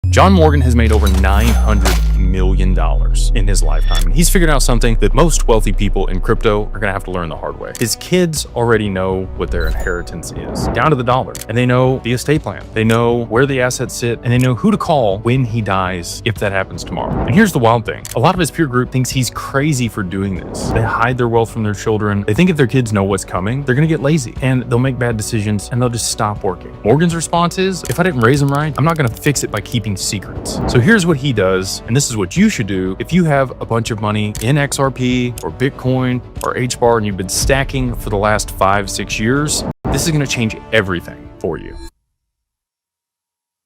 John Morgan has made over $900 million in his lifetime, and he's figured out something that most wealthy people in crypto are gonna have to learn the hard way. His kids already know what their inheritance is, down to the dollar, and they know the estate plan. They know where the assets sit, and they know who to call when he dies, if that happens tomorrow. And here's the wild thing. A lot of his peer group thinks he's crazy for doing this. They hide their wealth from their children. They think if their kids know what's coming, they're gonna get lazy, and they'll make bad decisions, and they'll just stop working. Morgan's response is, if I didn't raise them right, I'm not gonna fix it by keeping secrets. So here's what he does, and this is what you should do if you have a bunch of money in XRP or Bitcoin or HBAR and you've been stacking for the last 5-6 years. This is going to change everything for you.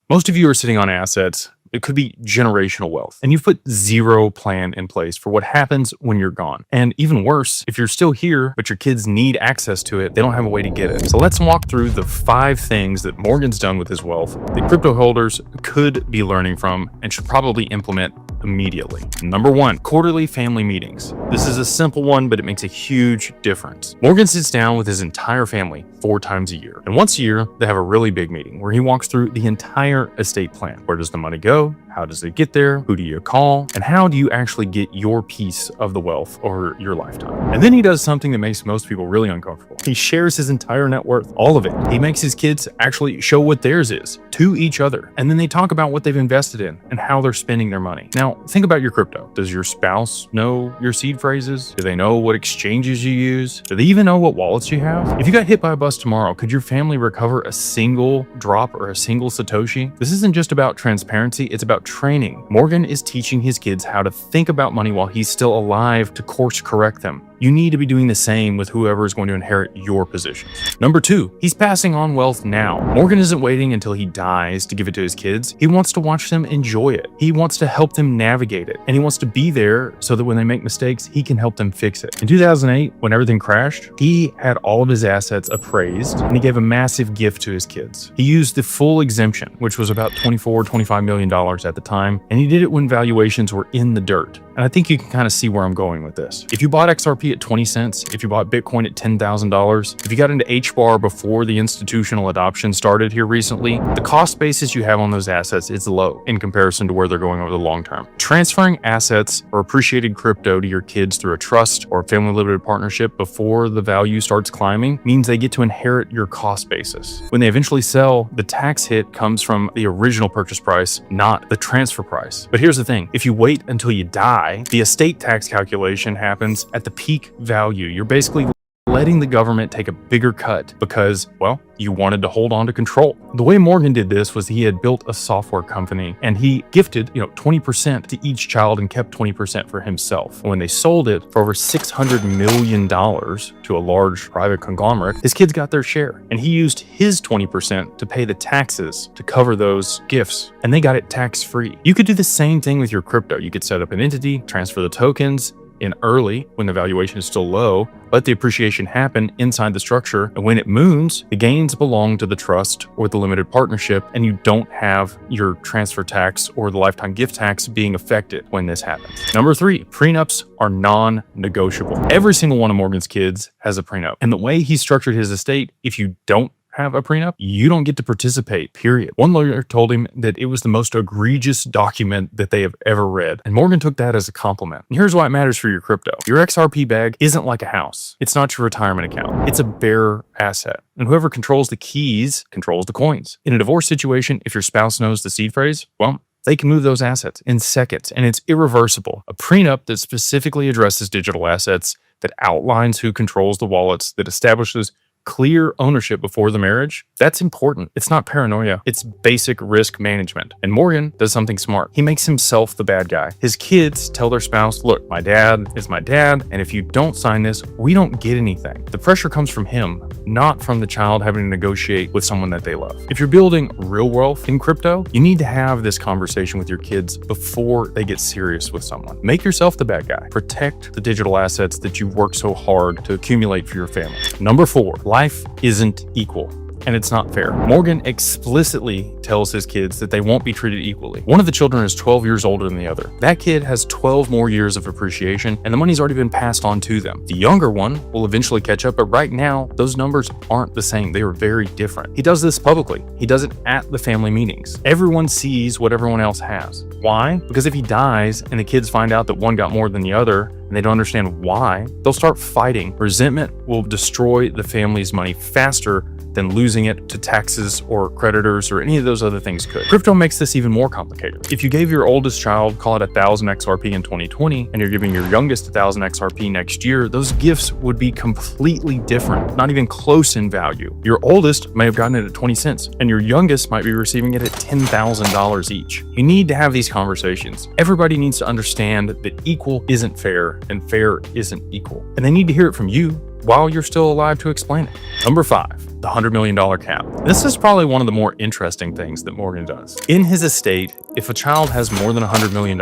Most of you are sitting on assets. It could be generational wealth, and you've put zero plan in place for what happens when you're gone. And even worse, if you're still here, but your kids need access to it, they don't have a way to get it. So let's walk through the 5 things that Morgan's done with his wealth that crypto holders could be learning from and should probably implement immediately. Number 1, quarterly family meetings. This is a simple one, but it makes a huge difference. Morgan sits down with his entire family 4 times a year. And once a year, they have a really big meeting where he walks through the entire estate plan. Where does the money go? How does it get there? Who do you call? And how do you actually get your piece of the wealth over your lifetime? And then he does something that makes most people really uncomfortable. He shares his entire net worth, all of it. He makes his kids actually show what theirs is to each other. And then they talk about what they've invested in and how they're spending their money. Now, think about your crypto. Does your spouse know your seed phrases? Do they know what exchanges you use? Do they even know what wallets you have? If you got hit by a bus tomorrow, could your family recover a single drop or a single Satoshi? This isn't just about transparency, it's about training. Morgan is teaching his kids how to think about money while he's still alive to course correct them. You need to be doing the same with whoever is going to inherit your positions. Number 2, he's passing on wealth now. Morgan isn't waiting until he dies to give it to his kids. He wants to watch them enjoy it. He wants to help them navigate it. And he wants to be there so that when they make mistakes, he can help them fix it. In 2008, when everything crashed, he had all of his assets appraised and he gave a massive gift to his kids. He used the full exemption, which was about $25 million at the time, and he did it when valuations were in the dirt. And I think you can kind of see where I'm going with this. If you bought XRP at 20 cents, if you bought Bitcoin at $10,000, if you got into HBAR before the institutional adoption started here recently, the cost basis you have on those assets is low in comparison to where they're going over the long term. Transferring assets or appreciated crypto to your kids through a trust or a family limited partnership before the value starts climbing means they get to inherit your cost basis. When they eventually sell, the tax hit comes from the original purchase price, not the transfer price. But here's the thing, if you wait until you die, the estate tax calculation happens at the peak value. You're basically letting the government take a bigger cut because, well, you wanted to hold on to control. The way Morgan did this was he had built a software company and he gifted, 20% to each child and kept 20% for himself. And when they sold it for over $600 million to a large private conglomerate, his kids got their share. And he used his 20% to pay the taxes to cover those gifts. And they got it tax-free. You could do the same thing with your crypto. You could set up an entity, transfer the tokens in early when the valuation is still low, let the appreciation happen inside the structure, and when it moons, the gains belong to the trust or the limited partnership, and you don't have your transfer tax or the lifetime gift tax being affected when this happens. Number 3, prenups are non-negotiable. Every single one of Morgan's kids has a prenup, and the way he structured his estate, if you don't have a prenup, you don't get to participate, period. One lawyer told him that it was the most egregious document that they have ever read. And Morgan took that as a compliment. And here's why it matters for your crypto. Your XRP bag isn't like a house. It's not your retirement account. It's a bearer asset. And whoever controls the keys controls the coins. In a divorce situation, if your spouse knows the seed phrase, well, they can move those assets in seconds, and it's irreversible. A prenup that specifically addresses digital assets, that outlines who controls the wallets, that establishes clear ownership before the marriage, that's important. It's not paranoia. It's basic risk management. And Morgan does something smart. He makes himself the bad guy. His kids tell their spouse, look, my dad is my dad, and if you don't sign this, we don't get anything. The pressure comes from him, not from the child having to negotiate with someone that they love. If you're building real wealth in crypto, you need to have this conversation with your kids before they get serious with someone. Make yourself the bad guy. Protect the digital assets that you've worked so hard to accumulate for your family. Number 4, life isn't equal. and it's not fair. Morgan explicitly tells his kids that they won't be treated equally. One of the children is 12 years older than the other. That kid has 12 more years of appreciation, and the money's already been passed on to them. The younger one will eventually catch up, but right now, those numbers aren't the same. They are very different. He does this publicly. He does it at the family meetings. Everyone sees what everyone else has. Why? Because if he dies and the kids find out that one got more than the other, and they don't understand why, they'll start fighting. Resentment will destroy the family's money faster than losing it to taxes or creditors or any of those other things could. Crypto makes this even more complicated. If you gave your oldest child, call it 1,000 XRP in 2020, and you're giving your youngest 1,000 XRP next year, those gifts would be completely different, not even close in value. Your oldest may have gotten it at 20 cents, and your youngest might be receiving it at $10,000 each. You need to have these conversations. Everybody needs to understand that equal isn't fair, and fair isn't equal. And they need to hear it from you while you're still alive to explain it. Number 5, the $100 million cap. This is probably one of the more interesting things that Morgan does. In his estate, if a child has more than $100 million,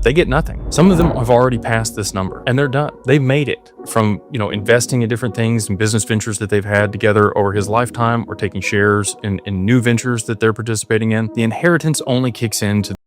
they get nothing. Some of them have already passed this number and they're done. They've made it from, investing in different things and business ventures that they've had together over his lifetime, or taking shares in new ventures that they're participating in. The inheritance only kicks in to